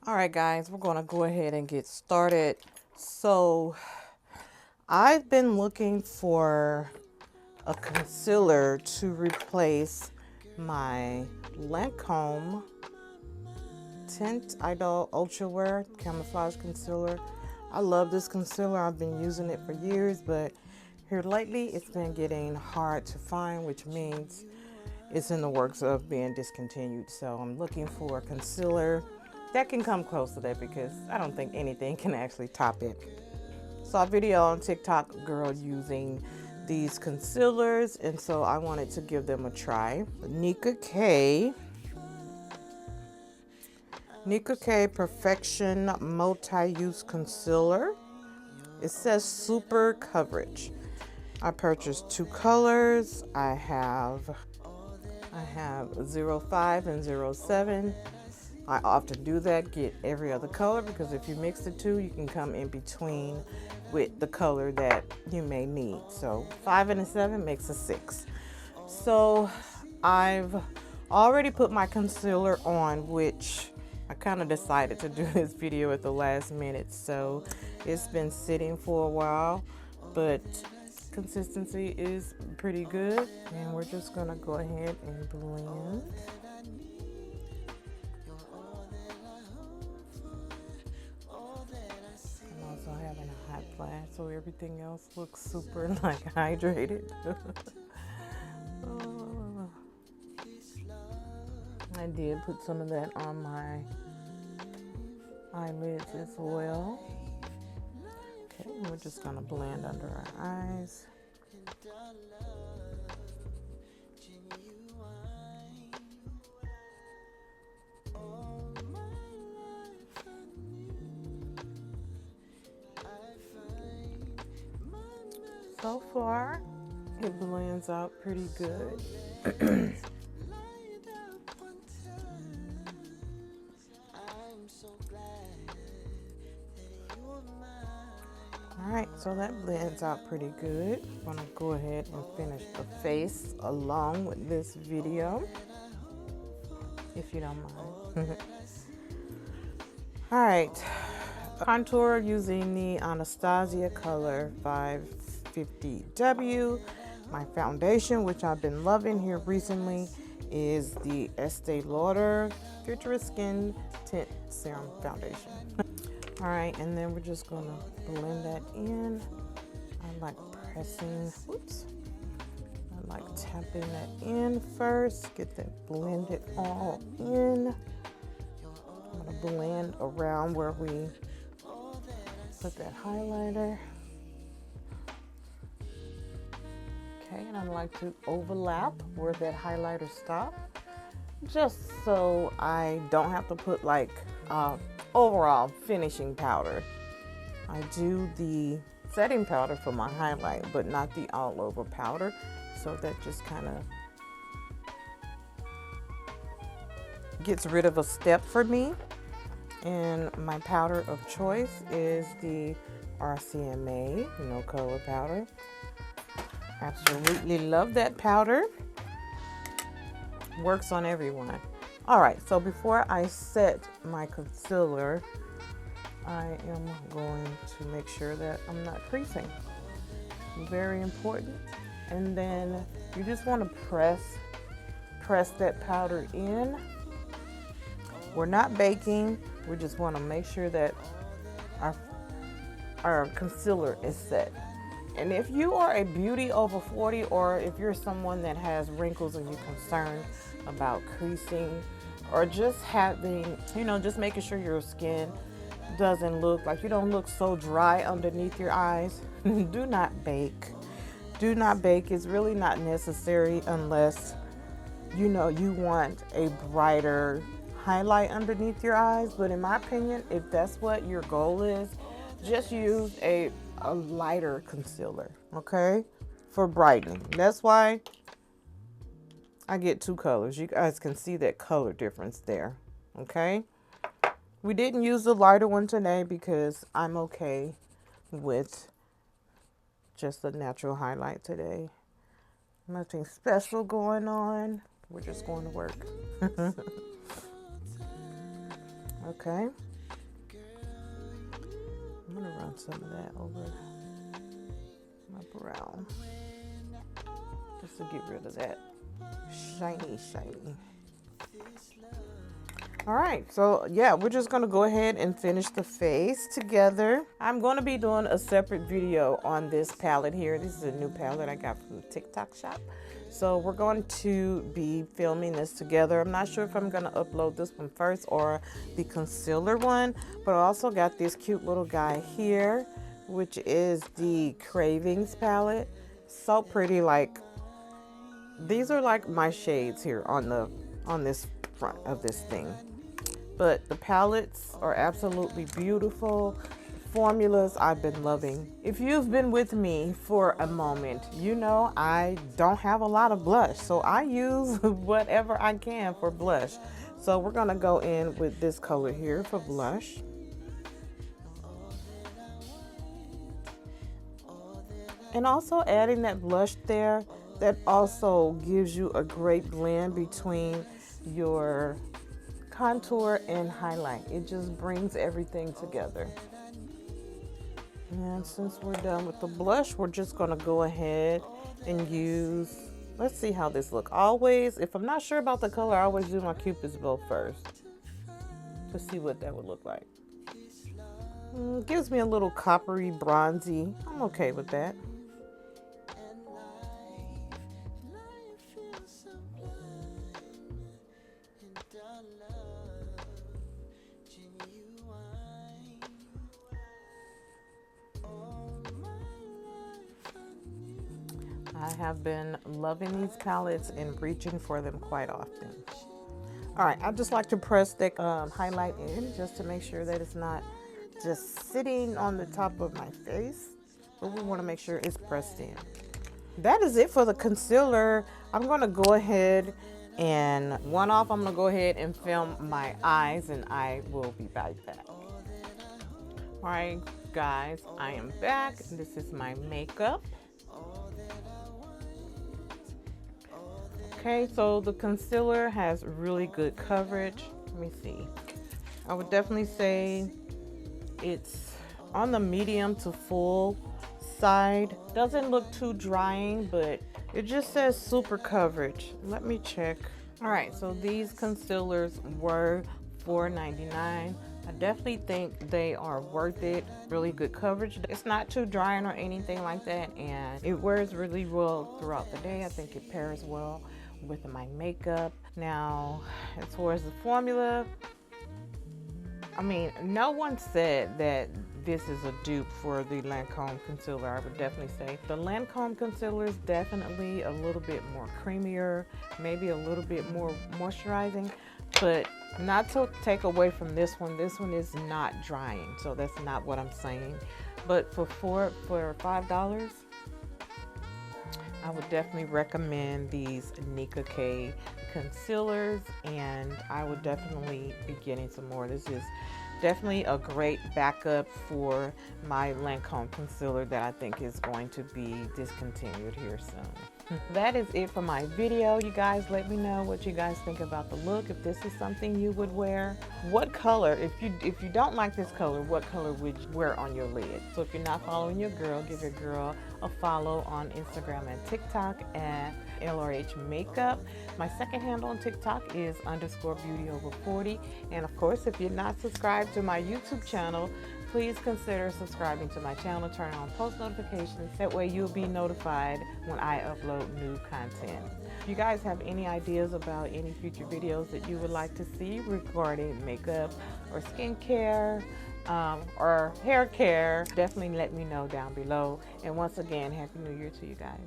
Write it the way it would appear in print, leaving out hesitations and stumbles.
All right, guys, we're going to go ahead and get started. So I've been looking for a concealer to replace my Lancôme Tint Idole Ultra Wear Camouflage Concealer. I love this concealer. I've been using it for years, but here lately it's been getting hard to find, which means it's in the works of being discontinued. So I'm looking for a concealer that can come close to that because I don't think anything can actually top it. Saw a video on TikTok, a girl using these concealers, and so I wanted to give them a try. Nicka K Perfection Multi-Use Concealer. It says super coverage. I purchased two colors. I have 05 and 07. I often do that, get every other color, because if you mix the two, you can come in between with the color that you may need. So 5 and a 7 makes a 6. So I've already put my concealer on, which I kind of decided to do this video at the last minute. So it's been sitting for a while, but consistency is pretty good. And we're just gonna go ahead and blend. So everything else looks super like hydrated. I did put some of that on my eyelids as well. Okay, we're just gonna blend under our eyes. So far, it blends out pretty good. Alright, so that blends out pretty good. I'm gonna go ahead and finish the face along with this video, if you don't mind. Alright, contour using the Anastasia color 550W. My foundation, which I've been loving here recently, is the Estee Lauder Futurist Skin Tint Serum Foundation. All right, and then we're just gonna blend that in. I like pressing, oops. I like tapping that in first, get that blended all in. I'm gonna blend around where we put that highlighter. Okay, and I like to overlap where that highlighter stops, just so I don't have to put like overall finishing powder. I do the setting powder for my highlight, but not the all over powder. So that just kind of gets rid of a step for me. And my powder of choice is the RCMA No Color Powder. Absolutely love that powder. Works on everyone. All right, so before I set my concealer, I am going to make sure that I'm not creasing. Very important. And then you just want to press that powder in. We're not baking. We just want to make sure that our concealer is set. And if you are a beauty over 40, or if you're someone that has wrinkles and you're concerned about creasing, or just having, just making sure your skin doesn't look like, you don't look so dry underneath your eyes, do not bake. Do not bake. It's really not necessary unless you want a brighter highlight underneath your eyes. But in my opinion, if that's what your goal is, just use a lighter concealer, okay, for brightening. That's why I get two colors. You guys can see that color difference there, okay? We didn't use the lighter one today because I'm okay with just the natural highlight today. Nothing special going on. We're just going to work. Okay. I'm gonna run some of that over my brow just to get rid of that shiny. All right, so yeah, we're just gonna go ahead and finish the face together. I'm gonna be doing a separate video on this palette here. This is a new palette I got from the TikTok shop. So we're going to be filming this together. I'm not sure if I'm gonna upload this one first or the concealer one, but I also got this cute little guy here, which is the Cravings palette. So pretty, like these are like my shades here on this front of this thing. But the palettes are absolutely beautiful. Formulas I've been loving. If you've been with me for a moment, you know I don't have a lot of blush, so I use whatever I can for blush. So we're gonna go in with this color here for blush. And also adding that blush there, that also gives you a great blend between your contour and highlight. It just brings everything together. And since we're done with the blush, we're just gonna go ahead and use, let's see how this looks. Always, if I'm not sure about the color, I always do my Cupid's bow first to see what that would look like. Gives me a little coppery, bronzy. I'm okay with that. I have been loving these palettes and reaching for them quite often. All right, I just like to press the highlight in just to make sure that it's not just sitting on the top of my face, but we want to make sure it's pressed in. That is it for the concealer. I'm going to go ahead and I'm going to go ahead and film my eyes, and I will be right back. All right, guys, I am back. This is my makeup. Okay, so the concealer has really good coverage. Let me see. I would definitely say it's on the medium to full side. Doesn't look too drying, but it just says super coverage. Let me check. All right, so these concealers were $4.99. I definitely think they are worth it. Really good coverage. It's not too drying or anything like that, and it wears really well throughout the day. I think it pairs well with my makeup. Now, as far as the formula, I mean, no one said that this is a dupe for the Lancôme concealer. I would definitely say the Lancôme concealer is definitely a little bit more creamier, maybe a little bit more moisturizing, but not to take away from this one. This one is not drying, so that's not what I'm saying. But for $5, I would definitely recommend these Nicka K concealers, and I would definitely be getting some more. This is definitely a great backup for my Lancôme concealer that I think is going to be discontinued here soon. That is it for my video. You guys, let me know what you guys think about the look. If this is something you would wear, what color, if you don't like this color, what color would you wear on your lid? So if you're not following your girl, give your girl a follow on Instagram and TikTok at LRH Makeup. My second handle on TikTok is _beauty over40. And of course, if you're not subscribed to my YouTube channel, please consider subscribing to my channel, turn on post notifications. That way you'll be notified when I upload new content. If you guys have any ideas about any future videos that you would like to see regarding makeup or skincare or hair care, definitely let me know down below. And once again, Happy New Year to you guys.